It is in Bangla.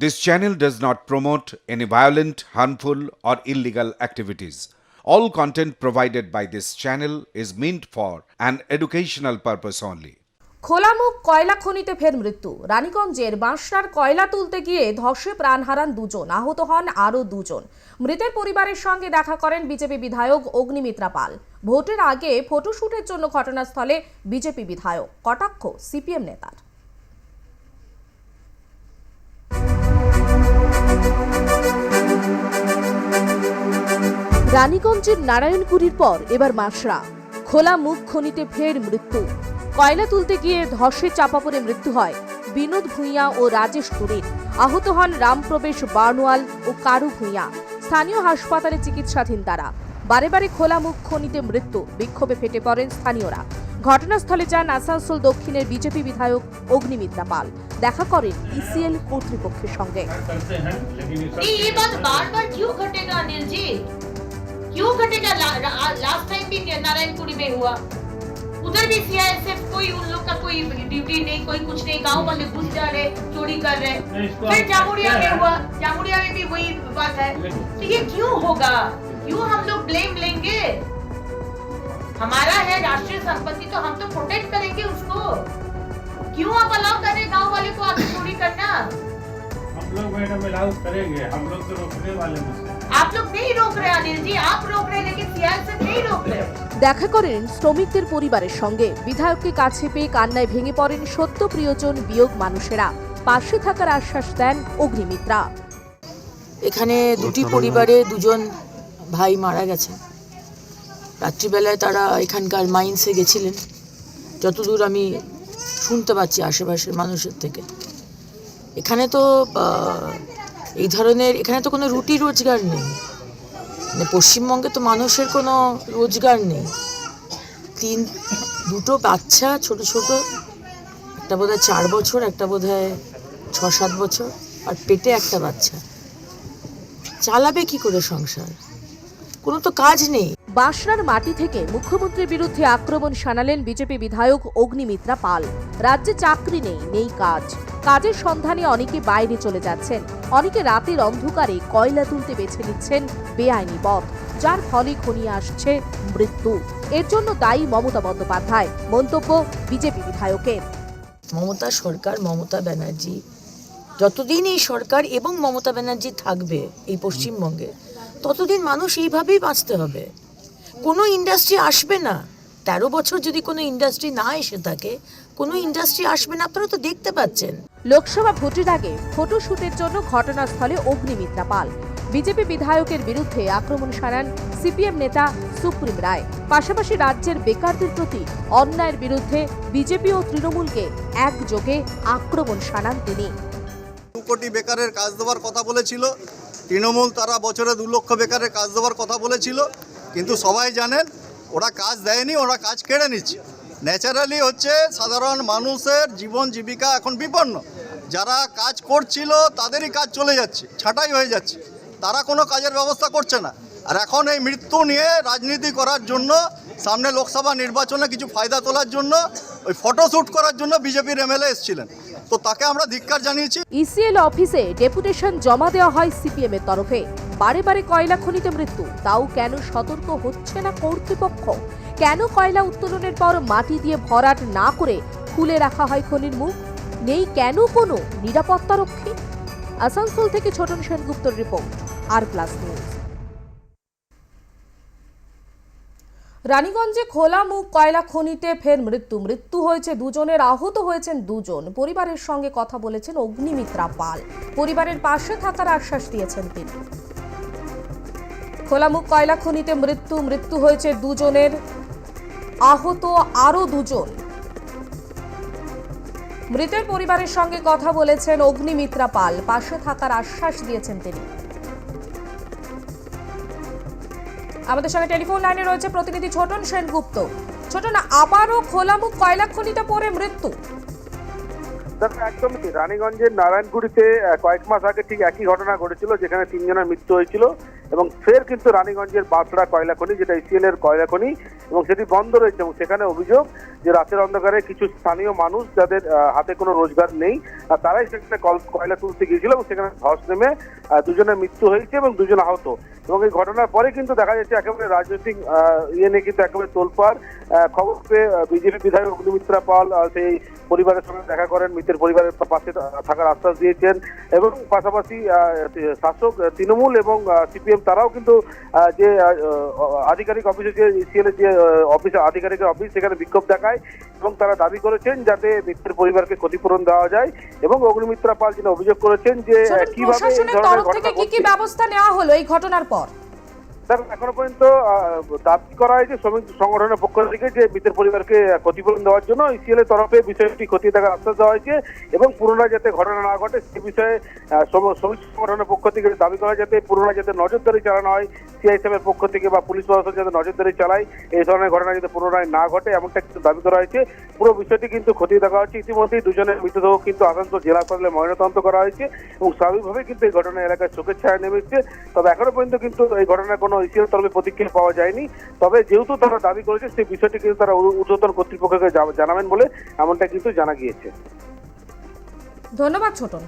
This channel does not promote any violent, harmful, or illegal activities. All content provided by this channel is meant for an educational purpose only. খোলামুখ কয়লা খনিতে ফের মৃত্যু। রানীগঞ্জের বাঁশরার কয়লা তুলতে গিয়ে ধসে প্রাণ হারান দুজন, আহত হন আরও দুজন। মৃতের পরিবারের সঙ্গে দেখা করেন বিজেপি বিধায়ক অগ্নিমিত্রা পাল। ভোটের আগে ফটোশুটের জন্য ঘটনাস্থলে বিজেপি বিধায়ক, কটাক্ষ সিপিএম নেতার। রানীগঞ্জের নারায়ণপুরীর পর এবার বাঁশরা। খোলা মুখ খনিতে ফের মৃত্যু। কয়লা তুলতে গিয়ে ধসে চাপা পড়ে মৃত্যু হয় বিনোদ ভূঁইয়া ও রাজেশ তুরির। আহত হন রামপ্রবেশ বার্নওয়াল ও কারু ভূঁইয়া। স্থানীয় হাসপাতালে চিকিৎসাধীন তারা। বারে বারে খোলা মুখ খনিতে মৃত্যু, বিক্ষোভে ফেটে পড়েন স্থানীয়রা। ঘটনাস্থলে যান আসানসোল দক্ষিণের বিজেপি বিধায়ক অগ্নিমিত্রা পাল। দেখা করেন ইসিএল কর্তৃপক্ষের সঙ্গে। क्यों घटेगा? लास्ट टाइम भी नारायणपुरी में हुआ, उधर भी सीआईएसएफ कोई उन लोग का कोई ड्यूटी नहीं, कोई कुछ नहीं, गांव वाले घुस जा रहे, चोरी कर रहे। फिर जामुड़िया में हुआ, जामुड़िया में भी वही बात है। तो ये क्यों होगा? क्यों हम लोग ब्लेम लेंगे? हमारा है राष्ट्रीय संपत्ति, तो हम तो प्रोटेक्ट करेंगे उसको। क्यों आप अलाउ कर रहे गाँव वाले को आगे चोरी करना? हम लोग मैडम अलाउ करेंगे, हम लोग तो रोकने वाले में से। आप लोग नहीं रोक रहे अनिल जी, आप रोक रहे, लेकिन सीआईएसएफ नहीं रोक रहे। দেখা করেন শ্রমিকদের পরিবারের সঙ্গে। বিধায়ককে কাছে পেয়ে কান্নায় ভেঙে পড়েন সত্য প্রিয়জন বিয়োগ মানুষেরা। পাশে থাকার আশ্বাস দেন অগ্নিমিত্রা। এখানে দুটি পরিবারে দুজন ভাই মারা গেছেন। রাত্রিবেলায় তারা এখানকার মাইন্সে গেছিলেন, যতদূর আমি শুনতে পাচ্ছি আশেপাশের মানুষের থেকে। এখানে তো এই ধরনের এখানে তো কোনো রুটি রোজগার নেই, মানে পশ্চিমবঙ্গে তো মানুষের কোনো রোজগার নেই। দুটো বাচ্চা ছোট ছোট, একটা বোধহয় 4 বছর, একটা বোধহয় 6-7 বছর, আর পেটে একটা বাচ্চা। চালাবে কি করে সংসার? কোনো তো কাজ নেই। বাঁশরার মাটি থেকে মুখ্যমন্ত্রীর বিরুদ্ধে আক্রমণ শানালেন বিজেপি বিধায়ক অগ্নিমিত্রা পাল। রাজ্যে চাকরি নেই, নেই কাজ। কাজের সন্ধানে অনেকে বাইরে চলে যাচ্ছেন, অনেকে রাতের অন্ধকারে কয়লা তুলতে বেছে নিচ্ছেন বেআইনি পথ, যার ফলে ঘনিয়ে আসছে মৃত্যু। এর জন্য দায়ী মমতা বন্দ্যোপাধ্যায়, মন্তব্য বিজেপি বিধায়কের। মমতা সরকার, মমতা ব্যানার্জি, যতদিন এই সরকার এবং মমতা ব্যানার্জি থাকবে এই পশ্চিমবঙ্গে, ততদিন মানুষ এইভাবেই বাঁচতে হবে। কোনো ইন্ডাস্ট্রি আসবে না। 13 বছর যদি কোনো ইন্ডাস্ট্রি না এসে থাকে, কোনো ইন্ডাস্ট্রি আসবে না, আপনারা তো দেখতে পাচ্ছেন। লোকসভা ভোটের আগে ফটোশুটের জন্য ঘটনাস্থলে অগ্নিমিত্রা পাল। বিজেপি বিধায়কের বিরুদ্ধে আক্রমণ শানান সিপিএম নেতা সুপ্রিম রায়। পাশাপাশি রাজ্যের বেকারদের প্রতি অন্যায়ের বিরুদ্ধে বিজেপি ও তৃণমূলকে একযোগে আক্রমণ শানান তিনি। 2 কোটি বেকারের কাজ দেওয়ার কথা বলেছিল তৃণমূল, তারা বছরে 2 লক্ষ বেকারের কাজ দেওয়ার কথা বলেছিল, কিন্তু সবাই জানেন ওরা কাজ দেয়নি, ওরা কাজ কেড়ে নিচ্ছে। ন্যাচারালি হচ্ছে সাধারণ মানুষের জীবন জীবিকা এখন বিপন্ন। যারা কাজ করছিল তাদেরই কাজ চলে যাচ্ছে, ছাঁটাই হয়ে যাচ্ছে, তারা কোনো কাজের ব্যবস্থা করছে না। আর এখন এই মৃত্যু নিয়ে রাজনীতি করার জন্য, সামনে লোকসভা নির্বাচনে কিছু ফায়দা তোলার জন্য, ওই ফটোশ্যুট করার জন্য বিজেপির এমএলএ এসেছিলেন, তো তাকে আমরা ধিক্কার জানিয়েছি। ইসিএল অফিসে ডেপুটেশন জমা দেওয়া হয় সিপিএম এর তরফে। বারে বারে কয়লা খনিতে মৃত্যু, তাও কেন সতর্ক হচ্ছে না কর্তৃপক্ষ? কেন কয়লা উত্তোলনের পর মাটি দিয়ে ভরাট না করে খুলে রাখা হয় খনির মুখ? নেই কেন কোনো নিরাপত্তা রক্ষী? আসানসোল থেকে ছোটন সেনগুপ্তর রিপোর্ট, আর+ নিউজ। রানীগঞ্জে খোলা মুখ কয়লা খনিতে ফের মৃত্যু হয়েছে দুজনের, আহত হয়েছেন দুজন। পরিবারের সঙ্গে কথা বলেছেন অগ্নিমিত্রা পাল। পরিবারের পাশে থাকার আশ্বাস দিয়েছেন তিনি। খোলা মুখ কয়লা খনিতে মৃত্যু হয়েছে দুজনের, আহত আরও দুজন। মৃতের পরিবারের সঙ্গে কথা বলেছেন অগ্নিমিত্রা পাল, পাশে থাকার আশ্বাস দিয়েছেন তিনি। আমাদের সঙ্গে টেলিফোন লাইনে রয়েছে প্রতিনিধি ছোটন সেনগুপ্ত। ছোটন, আবারও খোলামুখ কয়লা খনিতে পড়ে মৃত্যু। একদমই রানীগঞ্জের নারায়ণপুরীতে কয়েক মাস আগে ঠিক একই ঘটনা ঘটেছিল, যেখানে 3 জনের মৃত্যু হয়েছিল। এবং ফের কিন্তু রানীগঞ্জের বাঁশড়া কয়লা খনি, যেটা ইসিএল এর কয়লা খনি, এবং সেটি বন্ধ রয়েছে। এবং সেখানে অভিযোগ যে রাতের অন্ধকারে কিছু স্থানীয় মানুষ যাদের হাতে কোনো রোজগার নেই, তারাই সেখানে কয়লা তুলতে গিয়েছিল এবং সেখানে ধস নেমে দুজনের মৃত্যু হয়েছে এবং দুজন আহত। এবং এই ঘটনার পরে কিন্তু দেখা যাচ্ছে একেবারে রাজনৈতিক নিয়ে কিন্তু একেবারে তোলপাড়। খবর পেয়ে বিজেপি বিধায়ক অগ্নিমিত্রা পাল সেই পরিবারের সঙ্গে দেখা করেন, মৃতের পরিবারের পাশে থাকার আশ্বাস দিয়েছেন, এবং পাশাপাশি শাসক তৃণমূল এবং সিপিএম তারাও কিন্তু যে আধিকারিক অফিসে, যে ইসিএল এর যে অফিস আধিকারিকের অফিস, সেখানে বিক্ষোভ দেখায় এবং তারা দাবি করেছেন যাতে মৃতের পরিবারকে ক্ষতিপূরণ দেওয়া যায়। এবং অগ্নিমিত্রা পাল যিনি অভিযোগ করেছেন যে কিভাবে এই প্রশাসনের ধরনের তরফ ঘটনা থেকে কি কি ঘটছে। ব্যবস্থা নেওয়া হলো এই ঘটনার পর? এখনো পর্যন্ত দাবি করা হয়েছে শ্রমিক সংগঠনের পক্ষ থেকে যে মৃতের পরিবারকে ক্ষতিপূরণ দেওয়ার জন্য ইসিএল এর তরফে বিষয়টি খতিয়ে দেখার আশ্বাস দেওয়া হয়েছে এবং পুনরায় যাতে ঘটনা না ঘটে সে বিষয়ে শ্রমিক সংগঠনের পক্ষ থেকে দাবি করা যাতে পুনরায় যাতে নজরদারি চালানো হয়, সিআইএসএফ এর পক্ষ থেকে বা পুলিশ প্রশাসন যাতে নজরদারি চালায়, এই ধরনের ঘটনা যাতে পুনরায় না ঘটে এমনটা কিন্তু দাবি করা হয়েছে। পুরো বিষয়টি কিন্তু খতিয়ে দেখা হচ্ছে। ইতিমধ্যেই দুজনের মৃতদেহ কিন্তু আসানসোল জেলা হাসপাতালে ময়নাতদন্ত করা হয়েছে এবং স্বাভাবিকভাবে কিন্তু এই ঘটনা এলাকায় শোকের ছায়া নেমেছে। তবে এখনো পর্যন্ত কিন্তু এই ঘটনার কোনো ইসিএল তরফে প্রতিক্রিয়া পাওয়া যায়নি। তবে যেহেতু তারা দাবি করেছে সেই বিষয়টি কিন্তু তারা ঊর্ধ্বতন কর্তৃপক্ষকে জানাবেন বলে এমনটা কিন্তু জানা গিয়েছে। ধন্যবাদ ছোটন।